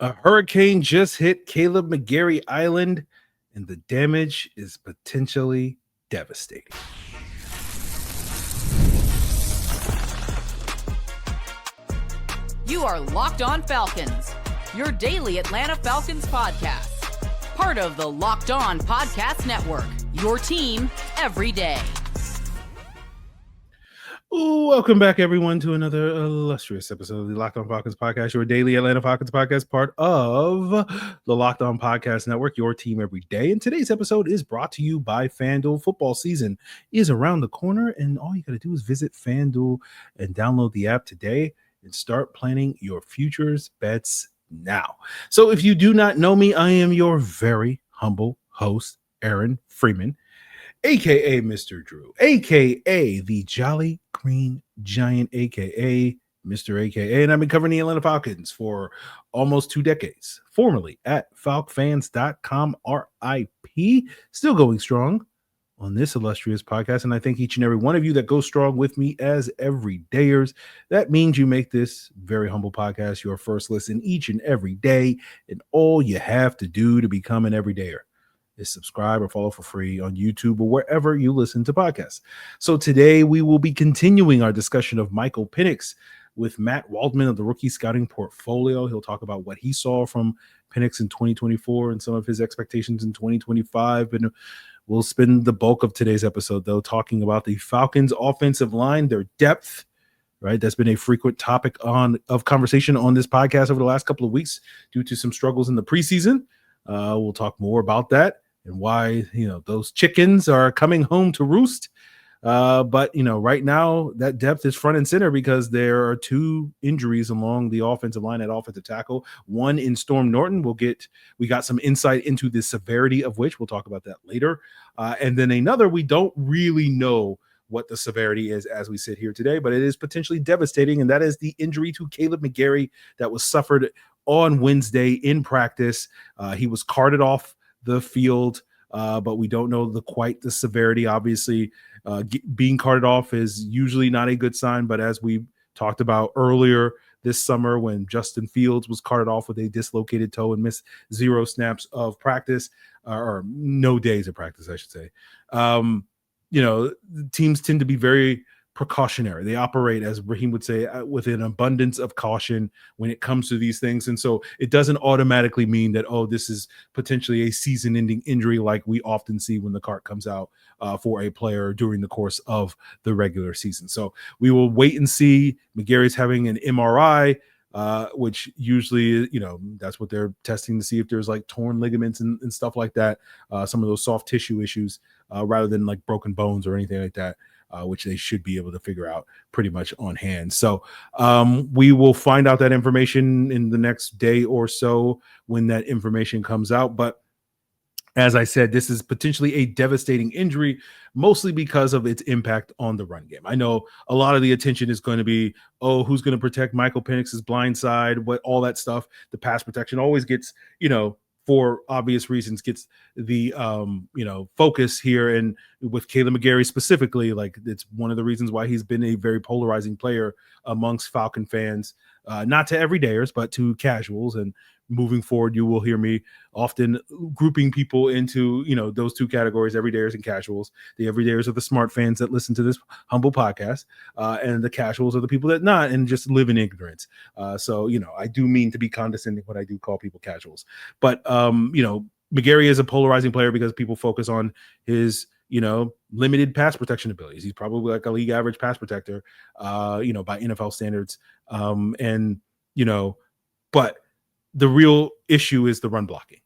A hurricane just hit Kaleb McGary Island, and the damage is potentially devastating. You are Locked On Falcons, your daily Atlanta Falcons podcast. Part of the Locked On Podcast Network, your team every day. Welcome back, everyone, to another illustrious episode of the Locked On Falcons podcast, your daily Atlanta Falcons podcast, part of the Locked On Podcast Network, your team every day. And today's episode is brought to you by FanDuel. Football season is around the corner, and all you got to do is visit FanDuel and download the app today and start planning your futures bets now. So if you do not know me, I am your very humble host, Aaron Freeman, a.k.a. Mr. Drew, a.k.a. the Jolly Green Giant, a.k.a. Mr. a.k.a. And I've been covering the Atlanta Falcons for almost 2 decades, formerly at falcfans.com, RIP, still going strong on this illustrious podcast. And I thank each and every one of you that goes strong with me as everydayers. That means you make this very humble podcast your first listen each and every day. And all you have to do to become an everydayer is subscribe or follow for free on YouTube or wherever you listen to podcasts. So today we will be continuing our discussion of Michael Penix with Matt Waldman of the Rookie Scouting Portfolio. He'll talk about what he saw from Penix in 2024 and some of his expectations in 2025. And we'll spend the bulk of today's episode, though, talking about the Falcons' offensive line, their depth, right? That's been a frequent topic of conversation on this podcast over the last couple of weeks due to some struggles in the preseason. We'll talk more about that and why, those chickens are coming home to roost. But right now that depth is front and center because there are 2 injuries along the offensive line at offensive tackle. One in Storm Norton. We got some insight into the severity of which we'll talk about that later. And then another, we don't really know what the severity is as we sit here today, but it is potentially devastating. And that is the injury to Kaleb McGary that was suffered on Wednesday in practice. He was carted off the field, but we don't know quite the severity. Obviously, being carted off is usually not a good sign, but as we talked about earlier this summer when Justin Fields was carted off with a dislocated toe and missed 0 snaps of practice, or no days of practice, I should say. Teams tend to be very precautionary. They operate, as Raheem would say, with an abundance of caution when it comes to these things. And so it doesn't automatically mean that, this is potentially a season-ending injury like we often see when the cart comes out for a player during the course of the regular season. So we will wait and see. McGary's having an MRI, which usually, that's what they're testing to see if there's like torn ligaments and stuff like that, some of those soft tissue issues, rather than like broken bones or anything like that. Which they should be able to figure out pretty much on hand. So we will find out that information in the next day or so when that information comes out. But as I said, this is potentially a devastating injury, mostly because of its impact on the run game. I know a lot of the attention is going to be, who's going to protect Michael Penix's blind side, all that stuff. The pass protection always gets, for obvious reasons, gets the focus here. And with Kaleb McGary specifically, like, it's one of the reasons why he's been a very polarizing player amongst Falcon fans, not to everydayers, but to casuals. And moving forward, you will hear me often grouping people into, those 2 categories, everydayers and casuals. The everydayers are the smart fans that listen to this humble podcast, and the casuals are the people that not and just live in ignorance. So, I do mean to be condescending when I do call people casuals. But, McGary is a polarizing player because people focus on his, limited pass protection abilities. He's probably like a league average pass protector, by NFL standards. But the real issue is the run blocking.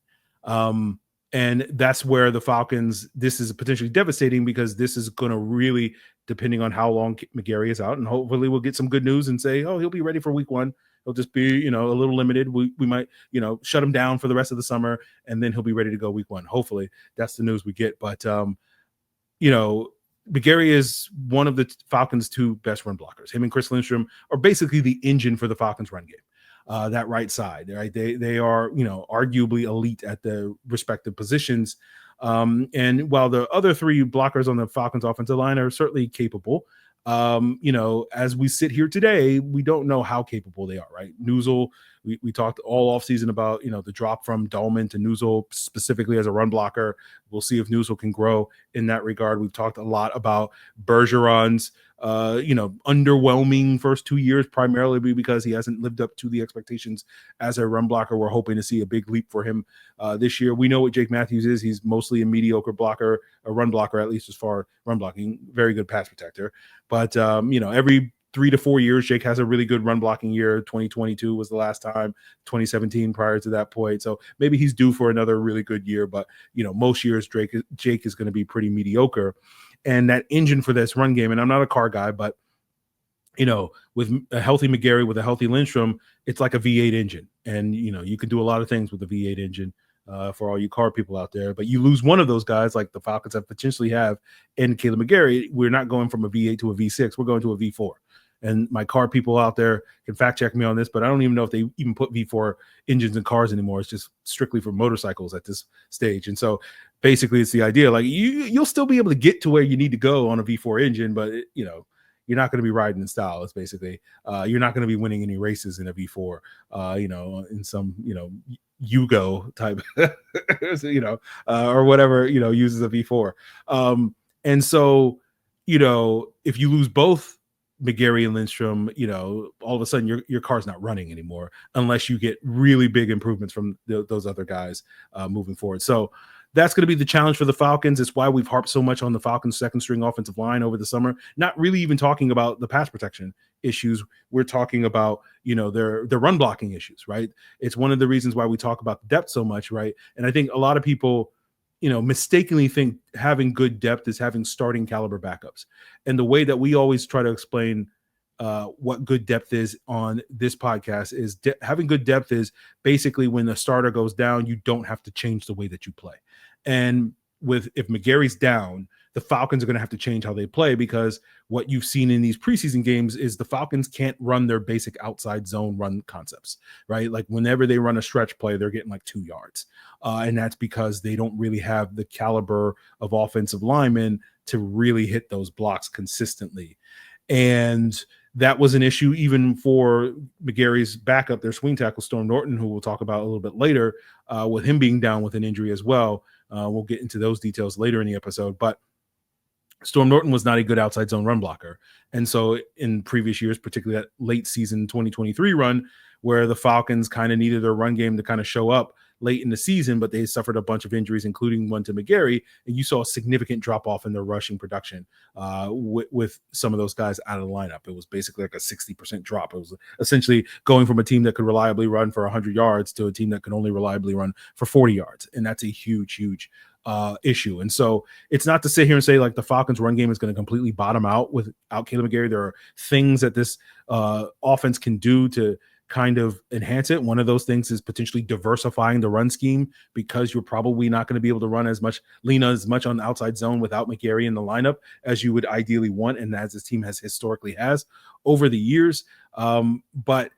And that's where the Falcons, this is potentially devastating because this is going to really, depending on how long McGary is out, and hopefully we'll get some good news and say, he'll be ready for week 1. He'll just be, a little limited. We might, shut him down for the rest of the summer, and then he'll be ready to go week 1. Hopefully that's the news we get. But, McGary is one of the Falcons' 2 best run blockers. Him and Chris Lindstrom are basically the engine for the Falcons run game. That right side, right? They are, arguably elite at the respective positions. And while the other 3 blockers on the Falcons offensive line are certainly capable, as we sit here today, we don't know how capable they are, right? Newsel, We talked all offseason about, the drop from Dahlman to Newsel specifically as a run blocker. We'll see if Newsel can grow in that regard. We've talked a lot about Bergeron's, underwhelming first 2 years, primarily because he hasn't lived up to the expectations as a run blocker. We're hoping to see a big leap for him this year. We know what Jake Matthews is. He's mostly a mediocre blocker, a run blocker, at least as far as run blocking, very good pass protector. But, every 3 to 4 years, Jake has a really good run blocking year. 2022 was the last time, 2017 prior to that point. So maybe he's due for another really good year. But, most years Jake is going to be pretty mediocre. And that engine for this run game, and I'm not a car guy, but, with a healthy McGary, with a healthy Lindstrom, it's like a V8 engine. And, you can do a lot of things with a V8 engine. For all you car people out there, but you lose one of those guys like the Falcons have potentially have in Kaleb McGary, we're not going from a V8 to a V6, we're going to a V4. And my car people out there can fact check me on this, but I don't even know if they even put V4 engines in cars anymore. It's just strictly for motorcycles at this stage. And so basically it's the idea, like you'll still be able to get to where you need to go on a V4 engine, but you're not going to be riding in style. It's basically, you're not going to be winning any races in a V4, in some, Yugo type, or whatever, uses a V4. And so, if you lose both McGary and Lindstrom, all of a sudden your car's not running anymore unless you get really big improvements from those other guys moving forward. So that's going to be the challenge for the Falcons. It's why we've harped so much on the Falcons' second string offensive line over the summer, not really even talking about the pass protection issues. We're talking about, their run blocking issues, right? It's one of the reasons why we talk about depth so much, right? And I think a lot of people, mistakenly think having good depth is having starting caliber backups. And the way that we always try to explain what good depth is on this podcast is having good depth is basically when the starter goes down, you don't have to change the way that you play. And if McGary's down, the Falcons are going to have to change how they play, because what you've seen in these preseason games is the Falcons can't run their basic outside zone run concepts, right? Like whenever they run a stretch play, they're getting like 2 yards. And that's because they don't really have the caliber of offensive linemen to really hit those blocks consistently. And that was an issue even for McGary's backup, their swing tackle, Storm Norton, who we'll talk about a little bit later, with him being down with an injury as well. We'll get into those details later in the episode. But Storm Norton was not a good outside zone run blocker. And so in previous years, particularly that late season 2023 run, where the Falcons kind of needed their run game to kind of show up late in the season, but they suffered a bunch of injuries, including one to McGary, and you saw a significant drop off in their rushing production with some of those guys out of the lineup. It was basically like a 60% drop. It was essentially going from a team that could reliably run for 100 yards to a team that could only reliably run for 40 yards. And that's a huge issue. And so it's not to sit here and say like the Falcons run game is going to completely bottom out without Kaleb McGary. There are things that this offense can do to kind of enhance it. One of those things is potentially diversifying the run scheme, because you're probably not going to be able to lean as much on the outside zone without McGary in the lineup as you would ideally want, and as this team historically has over the years. But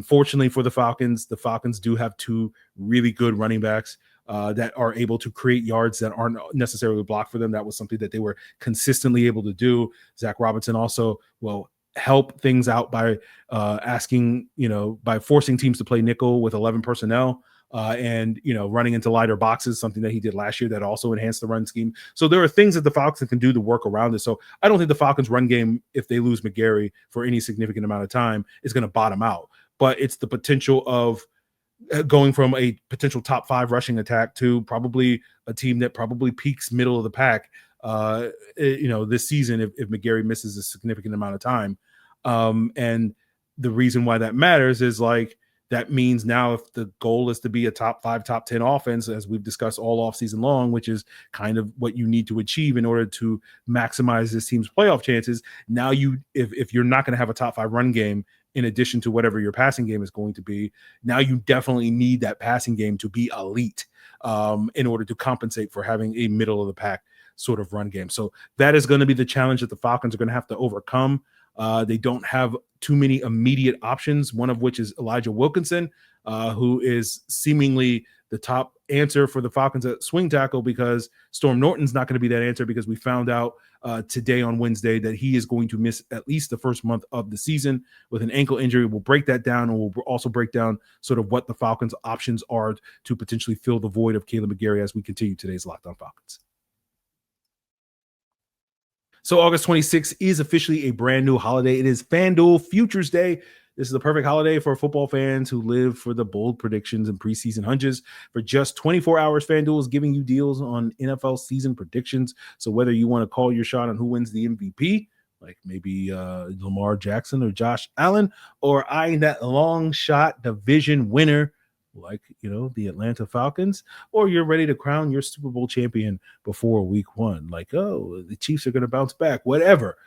fortunately for the Falcons do have 2 really good running backs that are able to create yards that aren't necessarily blocked for them. That was something that they were consistently able to do. Zach Robinson also will help things out by by forcing teams to play nickel with 11 personnel and running into lighter boxes, something that he did last year that also enhanced the run scheme. So there are things that the Falcons can do to work around it. So I don't think the Falcons run game, if they lose McGary for any significant amount of time, is going to bottom out, but it's the potential of going from a potential top 5 rushing attack to probably a team that probably peaks middle of the pack this season if McGary misses a significant amount of time. And the reason why that matters is like, that means now if the goal is to be a top 5, top 10 offense, as we've discussed all offseason long, which is kind of what you need to achieve in order to maximize this team's playoff chances. Now if you're not going to have a top 5 run game, in addition to whatever your passing game is going to be, now you definitely need that passing game to be elite in order to compensate for having a middle of the pack sort of run game. So that is going to be the challenge that the Falcons are going to have to overcome. They don't have too many immediate options, one of which is Elijah Wilkinson, who is seemingly the top answer for the Falcons at swing tackle, because Storm Norton's not going to be that answer, because we found out today on Wednesday that he is going to miss at least the first month of the season with an ankle injury. We'll break that down, and we'll also break down sort of what the Falcons' options are to potentially fill the void of Kaleb McGary as we continue today's Locked On Falcons. So August 26th is officially a brand new holiday. It is FanDuel Futures Day. This is the perfect holiday for football fans who live for the bold predictions and preseason hunches. For just 24 hours, FanDuel is giving you deals on NFL season predictions. So whether you want to call your shot on who wins the MVP, like maybe Lamar Jackson or Josh Allen, or eyeing that long shot division winner, like, the Atlanta Falcons, or you're ready to crown your Super Bowl champion before week 1, like, oh, the Chiefs are going to bounce back, whatever.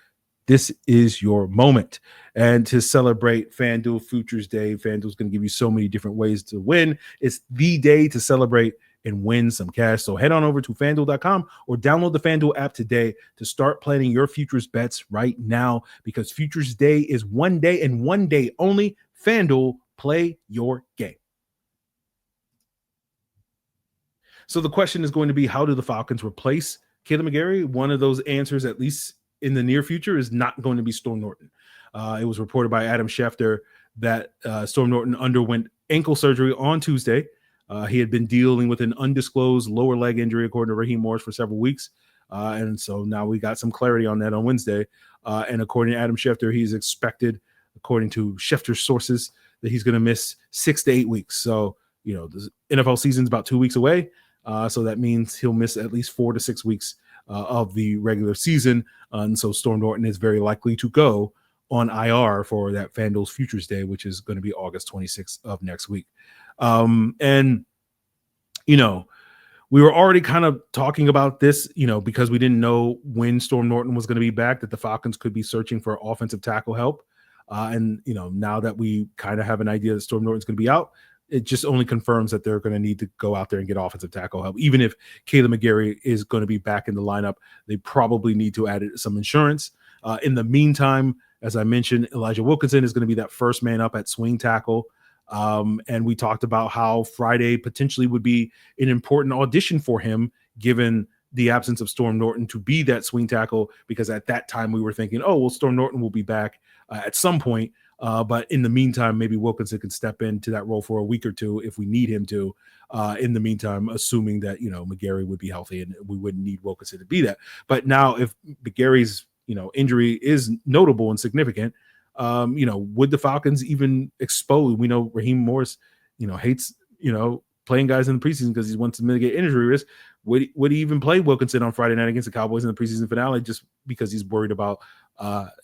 This is your moment. And to celebrate FanDuel Futures Day, FanDuel's going to give you so many different ways to win. It's the day to celebrate and win some cash. So head on over to FanDuel.com or download the FanDuel app today to start planning your futures bets right now, because Futures Day is one day and one day only. FanDuel, play your game. So the question is going to be, how do the Falcons replace Kaleb McGary? One of those answers, at least in the near future, is not going to be Storm Norton. It was reported by Adam Schefter that Storm Norton underwent ankle surgery on Tuesday. He had been dealing with an undisclosed lower leg injury, according to Raheem Morris, for several weeks. And so now we got some clarity on that on Wednesday. And according to Adam Schefter, he's expected, according to Schefter's sources, that he's going to miss 6 to 8 weeks. So, the NFL season's about 2 weeks away. So that means he'll miss at least 4 to 6 weeks of the regular season. And so Storm Norton is very likely to go on IR for that FanDuel's Futures Day, which is going to be August 26th of next week. And we were already kind of talking about this, because we didn't know when Storm Norton was going to be back, that the Falcons could be searching for offensive tackle help. And now that we kind of have an idea that Storm Norton's going to be out, it just only confirms that they're going to need to go out there and get offensive tackle help. Even if Kaleb McGary is going to be back in the lineup, they probably need to add some insurance. In the meantime, as I mentioned, Elijah Wilkinson is going to be that first man up at swing tackle. And we talked about how Friday potentially would be an important audition for him, given the absence of Storm Norton, to be that swing tackle, because at that time we were thinking, oh, well, Storm Norton will be back at some point. But in the meantime, maybe Wilkinson can step into that role for a week or two if we need him to. In the meantime, assuming that, McGary would be healthy and we wouldn't need Wilkinson to be that. But now if McGary's, injury is notable and significant, would the Falcons even expose? We know Raheem Morris, hates, playing guys in the preseason because he wants to mitigate injury risk. Would he even play Wilkinson on Friday night against the Cowboys in the preseason finale, just because he's worried about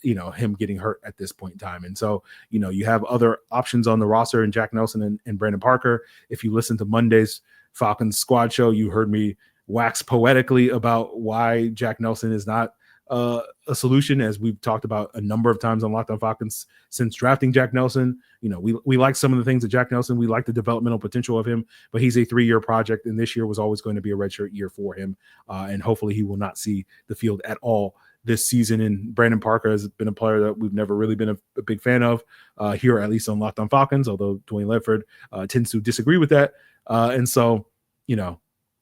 him getting hurt at this point in time? And so, you have other options on the roster, and Jack Nelson and Brandon Parker. If you listen to Monday's Falcons squad show, you heard me wax poetically about why Jack Nelson is not a solution, as we've talked about a number of times on Locked On Falcons since drafting Jack Nelson. We like some of the things that Jack Nelson, we like the developmental potential of him, but he's a 3-year project, and this year was always going to be a redshirt year for him. And hopefully he will not see the field at all this season. And Brandon Parker has been a player that we've never really been a big fan of here, at least on Locked On Falcons, although Dwayne Ledford tends to disagree with that. And so,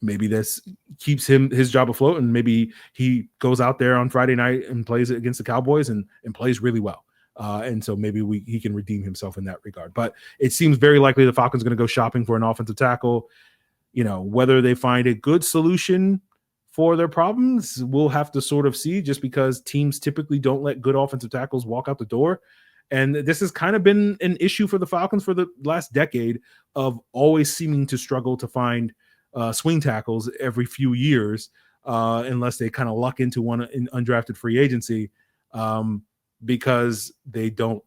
maybe this keeps his job afloat, and maybe he goes out there on Friday night and plays against the Cowboys and plays really well. And so maybe he can redeem himself in that regard. But it seems very likely the Falcons are going to go shopping for an offensive tackle. Whether they find a good solution for their problems, we'll have to sort of see, just because teams typically don't let good offensive tackles walk out the door. And this has kind of been an issue for the Falcons for the last decade, of always seeming to struggle to find swing tackles every few years, unless they kind of luck into one in undrafted free agency, because they don't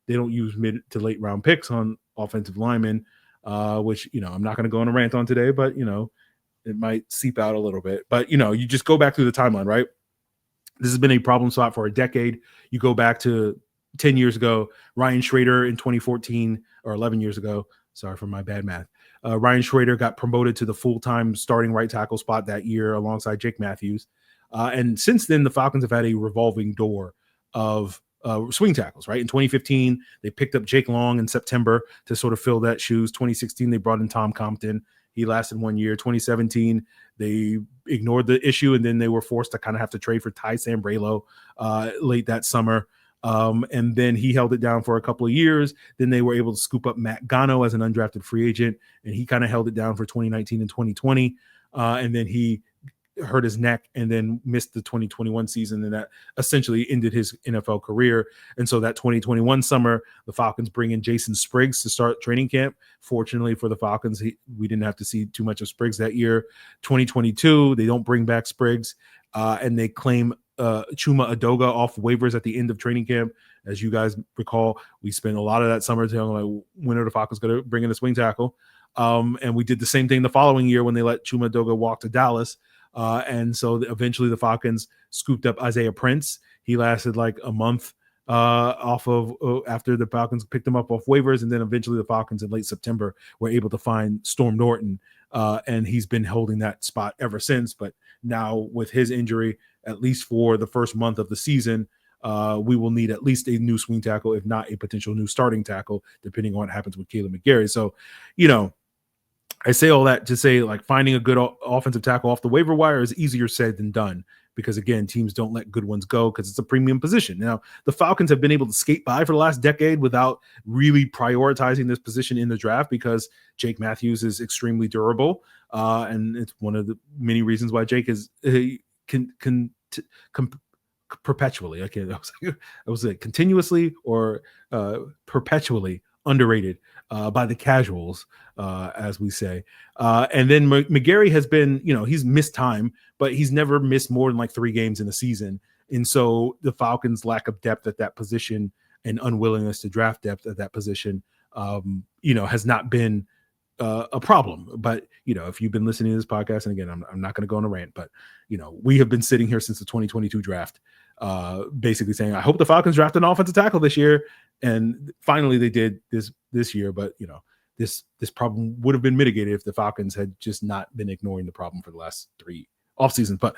use mid to late round picks on offensive linemen, which, I'm not going to go on a rant on today, but, it might seep out a little bit. But, you just go back through the timeline, right? This has been a problem spot for a decade. You go back to 10 years ago, Ryan Schrader in 2014, or 11 years ago. Sorry for my bad math. Ryan Schrader got promoted to the full-time starting right tackle spot that year alongside Jake Matthews. And since then, the Falcons have had a revolving door of swing tackles, right? In 2015, they picked up Jake Long in September to sort of fill that shoes. 2016, they brought in Tom Compton. He lasted 1 year. 2017, they ignored the issue, and then they were forced to kind of have to trade for Ty Sambrailo late that summer. And then he held it down for a couple of years. Then they were able to scoop up Matt Gano as an undrafted free agent, and he kind of held it down for 2019 and 2020. And then he hurt his neck and then missed the 2021 season, and that essentially ended his NFL career. And so that 2021 summer, the Falcons bring in Jason Spriggs to start training camp. Fortunately for the Falcons, we didn't have to see too much of Spriggs that year. 2022, they don't bring back Spriggs, and they claim Chuma Edoga off waivers at the end of training camp. As you guys recall, we spent a lot of that summer telling like, when are the Falcons going to bring in a swing tackle? And we did the same thing the following year when they let Chuma Edoga walk to Dallas. And so eventually the Falcons scooped up Isaiah Prince. He lasted like a month off of after the Falcons picked him up off waivers. And then eventually the Falcons in late September were able to find Storm Norton. And he's been holding that spot ever since. But now with his injury, at least for the first month of the season, we will need at least a new swing tackle, if not a potential new starting tackle, depending on what happens with Kaleb McGary. So, I say all that to say, like, finding a good offensive tackle off the waiver wire is easier said than done because, again, teams don't let good ones go because it's a premium position. Now, the Falcons have been able to skate by for the last decade without really prioritizing this position in the draft because Jake Matthews is extremely durable, and it's one of the many reasons why Jake is perpetually, I was like continuously or perpetually underrated by the casuals, as we say. And then McGary has been, he's missed time, but he's never missed more than like 3 games in a season. And so the Falcons' lack of depth at that position and unwillingness to draft depth at that position, has not been a problem. But, if you've been listening to this podcast, and again, I'm not going to go on a rant, but, we have been sitting here since the 2022 draft, basically saying, I hope the Falcons draft an offensive tackle this year. And finally they did this year, but this problem would have been mitigated if the Falcons had just not been ignoring the problem for the last 3 off seasons. But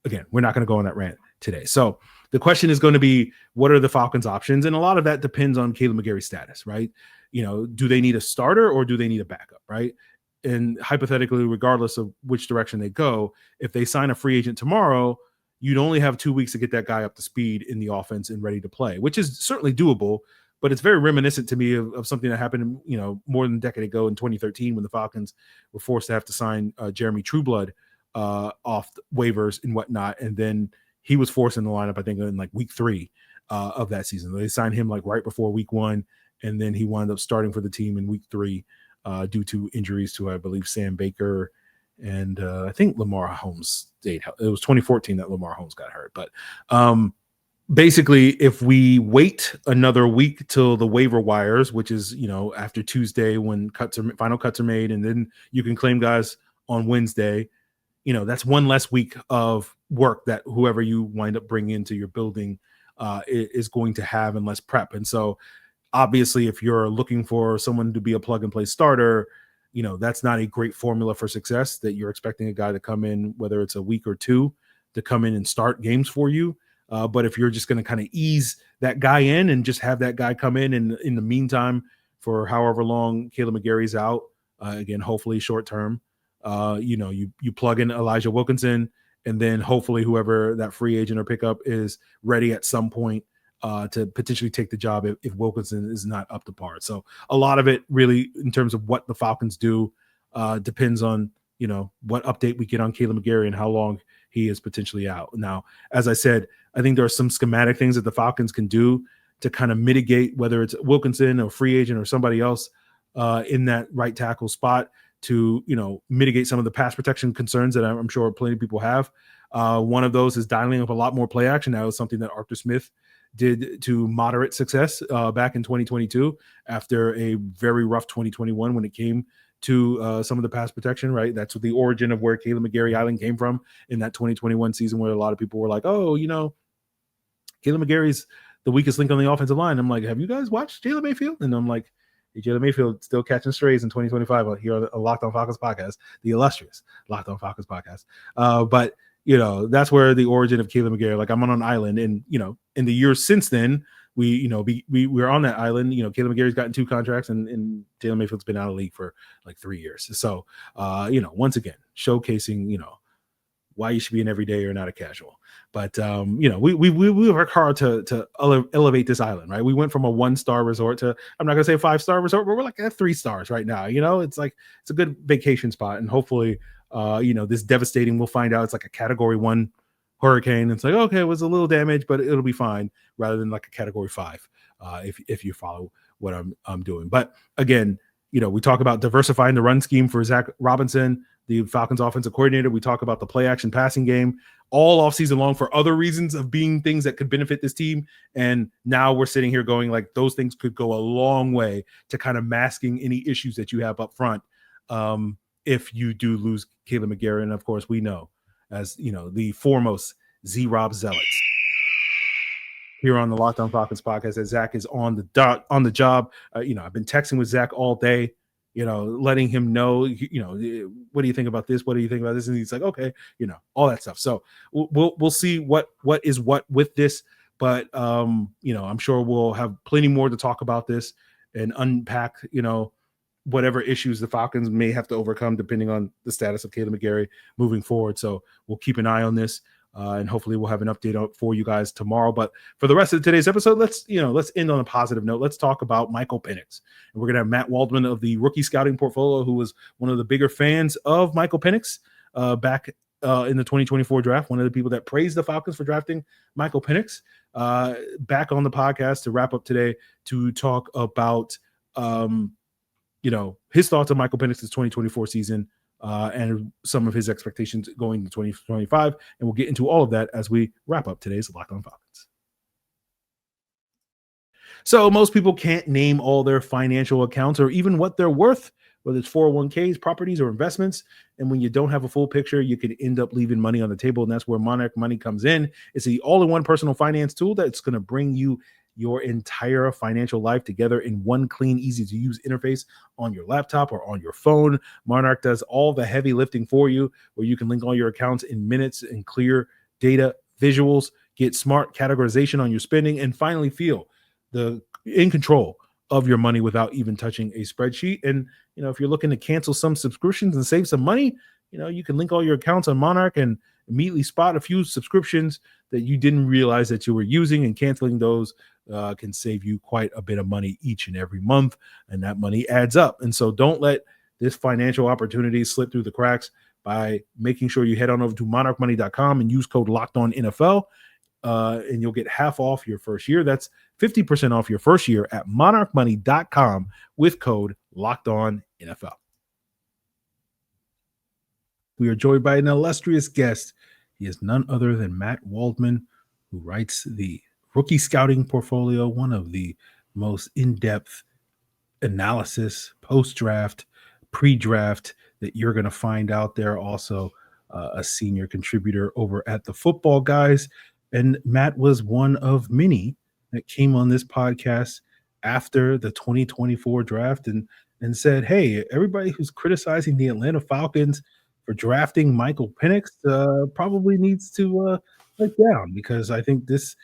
again, we're not going to go on that rant today. So the question is going to be, what are the Falcons' options? And a lot of that depends on Kaleb McGary's status, right? Do they need a starter or do they need a backup, right? And hypothetically, regardless of which direction they go, if they sign a free agent tomorrow, you'd only have 2 weeks to get that guy up to speed in the offense and ready to play, which is certainly doable, but it's very reminiscent to me of something that happened, more than a decade ago in 2013 when the Falcons were forced to have to sign Jeremy Trueblood off waivers and whatnot. And then he was forced in the lineup, I think, in like week 3 of that season. They signed him like right before week 1, and then he wound up starting for the team in week 3 due to injuries to, I believe, Sam Baker and I think Lamar Holmes stayed. It was 2014 that Lamar Holmes got hurt. But basically, if we wait another week till the waiver wires, which is, after Tuesday when final cuts are made, and then you can claim guys on Wednesday, that's one less week of work that whoever you wind up bringing into your building is going to have in less prep. And so obviously, if you're looking for someone to be a plug and play starter, that's not a great formula for success, that you're expecting a guy to come in, whether it's a week or 2, to come in and start games for you. But if you're just going to kind of ease that guy in and just have that guy come in the meantime, for however long Kaleb McGary's out, again, hopefully short term, you plug in Elijah Wilkinson, and then hopefully whoever that free agent or pickup is ready at some point to potentially take the job if Wilkinson is not up to par. So a lot of it really, in terms of what the Falcons do, depends on, what update we get on Kaleb McGary and how long he is potentially out. Now, as I said, I think there are some schematic things that the Falcons can do to kind of mitigate, whether it's Wilkinson or free agent or somebody else in that right tackle spot, to, mitigate some of the pass protection concerns that I'm sure plenty of people have. One of those is dialing up a lot more play action. That was something that Arthur Smith did to moderate success back in 2022 after a very rough 2021 when it came to some of the pass protection, right? That's the origin of where Kaleb McGary Island came from in that 2021 season, where a lot of people were like, oh, Kaleb McGary's the weakest link on the offensive line. I'm like, have you guys watched Jalen Mayfield? And I'm like, hey, Jalen Mayfield still catching strays in 2025 here on the Locked On Falcons podcast, the illustrious Locked On Falcons podcast. But that's where the origin of Kaleb McGary, like, I'm on an island. And, in the years since then, we're on that island. Kaleb McGary's gotten 2 contracts, and Jalen Mayfield's been out of the league for like 3 years. So, once again, showcasing, why you should be an everyday or not a casual. But we work hard to elevate this island, right? We went from a 1-star resort to, I'm not gonna say a 5-star resort, but we're like at 3 stars right now. It's like it's a good vacation spot, and hopefully, this devastating, we'll find out it's like a Category 1 hurricane. It's like, okay, it was a little damage, but it'll be fine, rather than like a Category 5, if you follow what I'm doing. But again, we talk about diversifying the run scheme for Zach Robinson, the Falcons offensive coordinator. We talk about the play action passing game all off season long for other reasons of being things that could benefit this team. And now we're sitting here going like those things could go a long way to kind of masking any issues that you have up front. If you do lose Kaleb McGary. And of course we know, as the foremost Z-Rob zealots here on the Locked On Falcons podcast, that Zach is on the job. I've been texting with Zach all day, letting him know, what do you think about this? What do you think about this? And he's like, okay, all that stuff. So we'll see what is what with this, but I'm sure we'll have plenty more to talk about this and unpack, whatever issues the Falcons may have to overcome depending on the status of Kaleb McGary moving forward. So we'll keep an eye on this. And hopefully we'll have an update for you guys tomorrow. But for the rest of today's episode, let's end on a positive note. Let's talk about Michael Penix. And we're going to have Matt Waldman of the Rookie Scouting Portfolio, who was one of the bigger fans of Michael Penix back in the 2024 draft. One of the people that praised the Falcons for drafting Michael Penix, back on the podcast to wrap up today to talk about, his thoughts on Michael Penix's 2024 season, and some of his expectations going to 2025. And we'll get into all of that as we wrap up today's Locked On Falcons. So most people can't name all their financial accounts or even what they're worth, whether it's 401ks, properties, or investments. And when you don't have a full picture, you could end up leaving money on the table. And that's where Monarch Money comes in. It's the all-in-one personal finance tool that's going to bring you your entire financial life together in one clean, easy-to-use interface on your laptop or on your phone. Monarch does all the heavy lifting for you, where you can link all your accounts in minutes and clear data visuals, get smart categorization on your spending, and finally feel in control of your money without even touching a spreadsheet. And, if you're looking to cancel some subscriptions and save some money, you can link all your accounts on Monarch and immediately spot a few subscriptions that you didn't realize that you were using, and canceling those can save you quite a bit of money each and every month, and that money adds up. And so don't let this financial opportunity slip through the cracks by making sure you head on over to monarchmoney.com and use code LOCKEDONNFL, and you'll get half off your first year. That's 50% off your first year at monarchmoney.com with code LOCKEDONNFL. We are joined by an illustrious guest. He is none other than Matt Waldman, who writes the Rookie Scouting Portfolio, one of the most in-depth analysis, post-draft, pre-draft that you're going to find out there. Also, a senior contributor over at the Football Guys. And Matt was one of many that came on this podcast after the 2024 draft and said, hey, everybody who's criticizing the Atlanta Falcons for drafting Michael Penix probably needs to let down, because I think this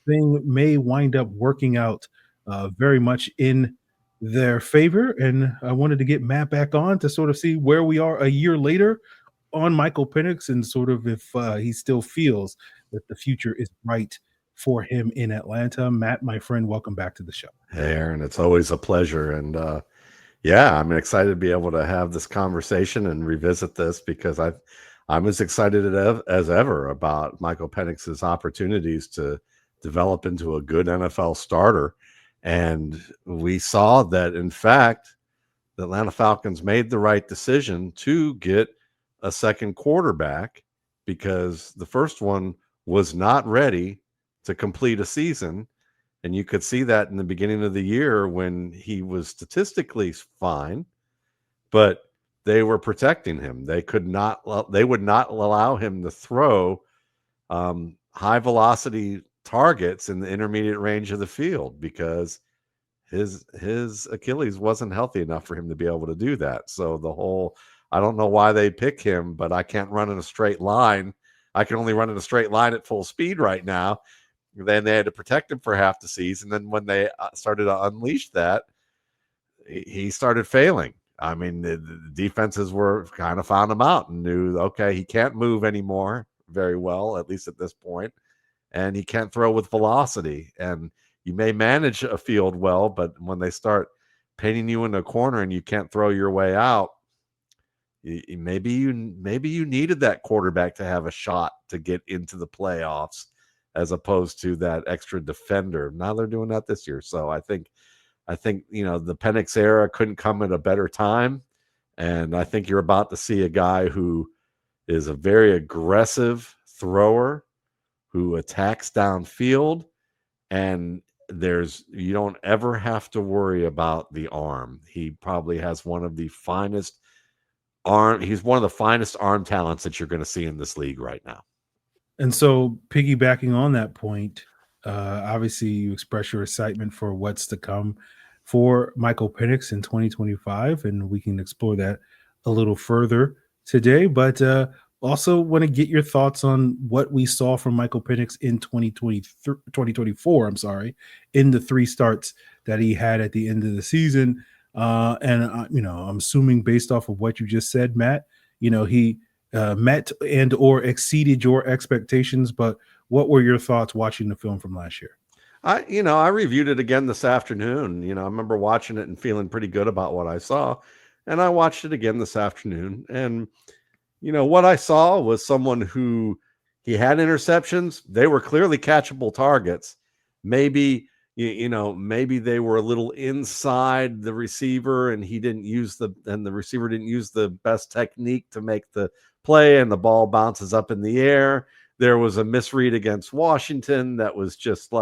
thing may wind up working out very much in their favor. And I wanted to get Matt back on to sort of see where we are a year later on Michael Penix, and sort of if he still feels that the future is bright for him in Atlanta. Matt, my friend, welcome back to the show. Hey, Aaron, it's always a pleasure. And I'm excited to be able to have this conversation and revisit this, because I'm as excited as ever about Michael Penix's opportunities to develop into a good NFL starter. And we saw that, in fact, the Atlanta Falcons made the right decision to get a second quarterback, because the first one was not ready to complete a season. And you could see that in the beginning of the year when he was statistically fine, but they were protecting him. They would not allow him to throw high velocity targets in the intermediate range of the field, because his Achilles wasn't healthy enough for him to be able to do that. So I don't know why they pick him, but I can't run in a straight line. I can only run in a straight line at full speed right now. Then they had to protect him for half the season. Then when they started to unleash that, he started failing. I mean, the defenses were kind of found him out and knew, okay, he can't move anymore very well, at least at this point, and he can't throw with velocity. And you may manage a field well, but when they start painting you in a corner and you can't throw your way out, maybe you needed that quarterback to have a shot to get into the playoffs as opposed to that extra defender. Now they're doing that this year. So I think, the Penix era couldn't come at a better time. And I think you're about to see a guy who is a very aggressive thrower who attacks downfield. And you don't ever have to worry about the arm. He probably has one of the finest arm talents that you're going to see in this league right now. And so piggybacking on that point, obviously you express your excitement for what's to come for Michael Penix in 2025, and we can explore that a little further today. But also want to get your thoughts on what we saw from Michael Penix in 2024, in the 3 starts that he had at the end of the season. I'm assuming based off of what you just said, Matt, he met and or exceeded your expectations. But what were your thoughts watching the film from last year? I reviewed it again this afternoon. I remember watching it and feeling pretty good about what I saw. And I watched it again this afternoon. And, what I saw was someone who he had interceptions. They were clearly catchable targets. Maybe they were a little inside the receiver and the receiver didn't use the best technique to make the play and the ball bounces up in the air. There was a misread against Washington that was just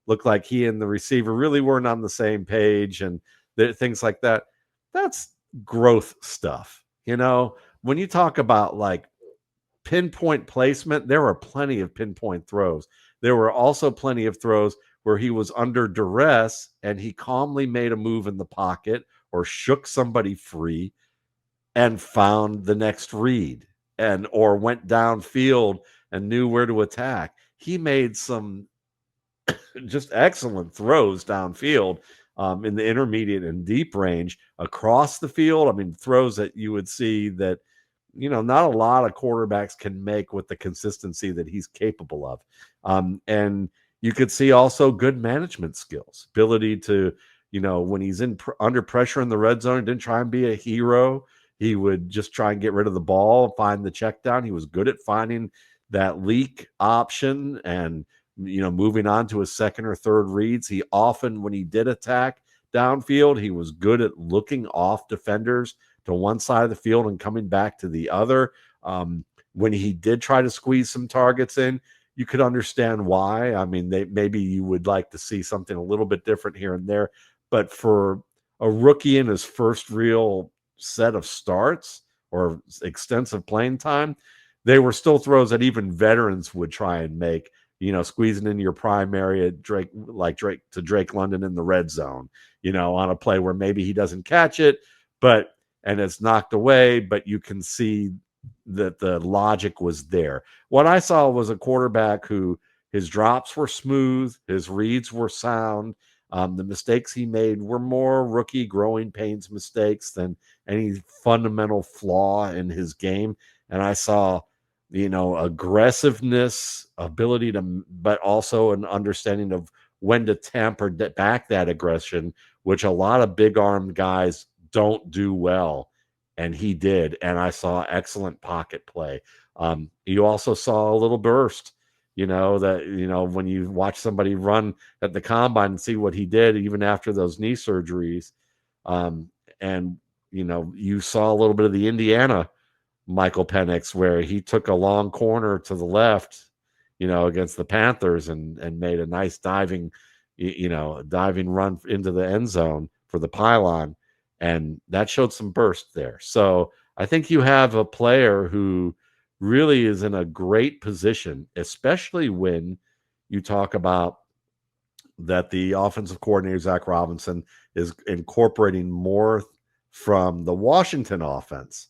looked like he and the receiver really weren't on the same page, and things like that. That's growth stuff. When you talk about pinpoint placement, there were plenty of pinpoint throws. There were also plenty of throws where he was under duress and he calmly made a move in the pocket or shook somebody free and found the next read or went downfield and knew where to attack. He made some just excellent throws downfield in the intermediate and deep range across the field. I mean, throws that you would see that, not a lot of quarterbacks can make with the consistency that he's capable of. And you could see also good management skills, ability to, when he's under pressure in the red zone, didn't try and be a hero. He would just try and get rid of the ball, find the check down. He was good at finding that leak option and, moving on to his second or third reads. He often, when he did attack downfield, he was good at looking off defenders to one side of the field and coming back to the other. When he did try to squeeze some targets in, you could understand why. I mean, maybe you would like to see something a little bit different here and there. But for a rookie in his first real set of starts or extensive playing time, they were still throws that even veterans would try and make, squeezing into your primary at Drake London in the red zone, on a play where maybe he doesn't catch it, and it's knocked away, but you can see that the logic was there. What I saw was a quarterback who his drops were smooth, his reads were sound. The mistakes he made were more rookie growing pains mistakes than any fundamental flaw in his game. And I saw, aggressiveness, ability to, but also an understanding of when to temper back that aggression, which a lot of big armed guys don't do well. And he did. And I saw excellent pocket play. You also saw a little burst, when you watch somebody run at the combine and see what he did, even after those knee surgeries. You saw a little bit of the Indiana Michael Penix, where he took a long corner to the left, against the Panthers and made a nice diving run into the end zone for the pylon. And that showed some burst there. So I think you have a player who really is in a great position, especially when you talk about that the offensive coordinator, Zach Robinson, is incorporating more from the Washington offense.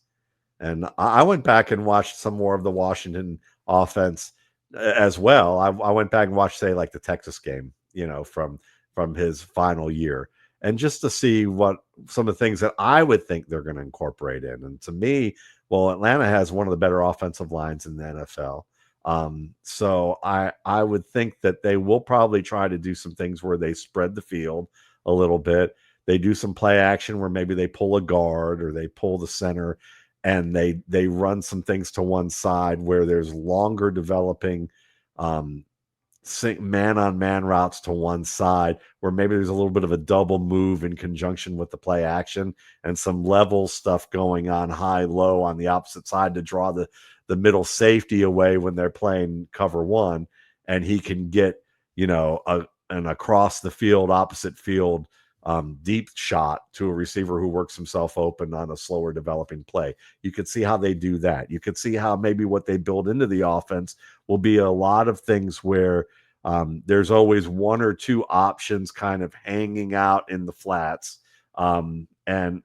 And I went back and watched some more of the Washington offense as well. I went back and watched, say, like the Texas game, from his final year, and just to see what some of the things that I would think they're going to incorporate in. And to me, well, Atlanta has one of the better offensive lines in the NFL. So I would think that they will probably try to do some things where they spread the field a little bit. They do some play action where maybe they pull a guard or they pull the center, and they run some things to one side where there's longer developing man-on-man routes to one side, where maybe there's a little bit of a double move in conjunction with the play action and some level stuff going on high-low on the opposite side to draw the middle safety away when they're playing cover one, and he can get an across the field, opposite field deep shot to a receiver who works himself open on a slower developing play. You could see how they do that. You could see how maybe what they build into the offense will be a lot of things where there's always one or two options kind of hanging out in the flats and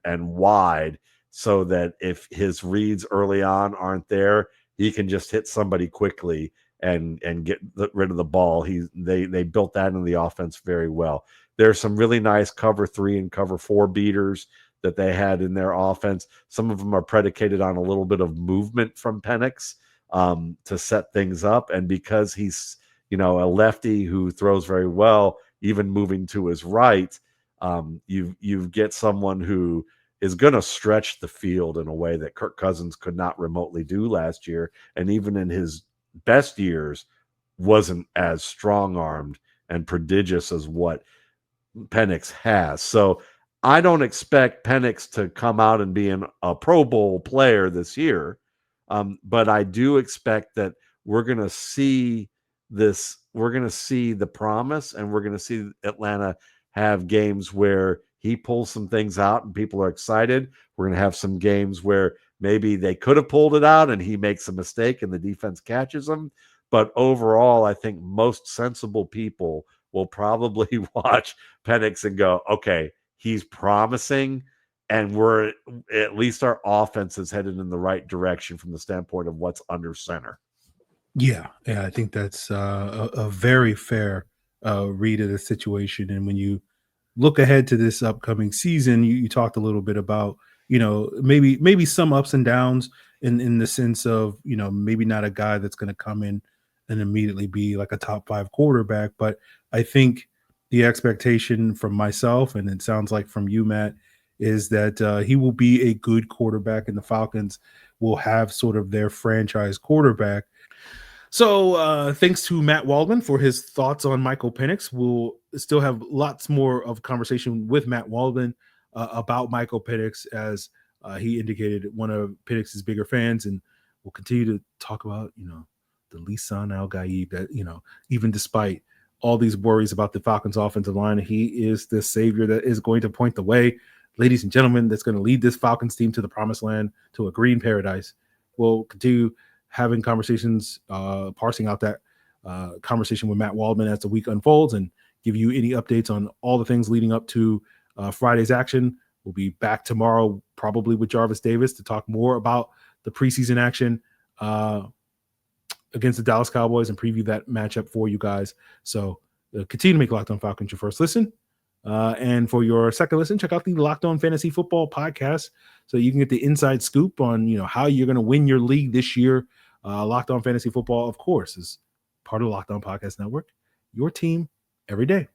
wide, so that if his reads early on aren't there, he can just hit somebody quickly and get rid of the ball. They built that in the offense very well. There's some really nice cover 3 and cover 4 beaters that they had in their offense. Some of them are predicated on a little bit of movement from Penix to set things up. And because he's, a lefty who throws very well, even moving to his right, you get someone who is going to stretch the field in a way that Kirk Cousins could not remotely do last year. And even in his best years wasn't as strong-armed and prodigious as what Penix has. So I don't expect Penix to come out and be a Pro Bowl player this year, but I do expect that we're going to see this. We're going to see the promise, and we're going to see Atlanta have games where he pulls some things out and people are excited. We're going to have some games where maybe they could have pulled it out and he makes a mistake and the defense catches him. But overall, I think most sensible people will probably watch Penix and go, okay, he's promising, and we're at least our offense is headed in the right direction from the standpoint of what's under center. Yeah, I think that's a very fair read of the situation. And when you look ahead to this upcoming season, you talked a little bit about, maybe some ups and downs in the sense of, maybe not a guy that's going to come in and immediately be like a top 5 quarterback. But I think the expectation from myself, and it sounds like from you, Matt, is that he will be a good quarterback, and the Falcons will have sort of their franchise quarterback. So thanks to Matt Waldman for his thoughts on Michael Penix. We'll still have lots more of conversation with Matt Waldman about Michael Penix, as he indicated one of Penix's bigger fans, and we'll continue to talk about, the Lisan Al-Gaib, that, even despite all these worries about the Falcons offensive line, he is the savior that is going to point the way, ladies and gentlemen, that's going to lead this Falcons team to the promised land, to a green paradise. We'll continue having conversations, parsing out that conversation with Matt Waldman as the week unfolds, and give you any updates on all the things leading up to Friday's action. We'll be back tomorrow, probably with Jarvis Davis, to talk more about the preseason action against the Dallas Cowboys and preview that matchup for you guys. So continue to make Locked On Falcons your first listen. And for your second listen, check out the Locked On Fantasy Football podcast, so you can get the inside scoop on, how you're going to win your league this year. Locked On Fantasy Football, of course, is part of the Locked On Podcast Network, your team every day.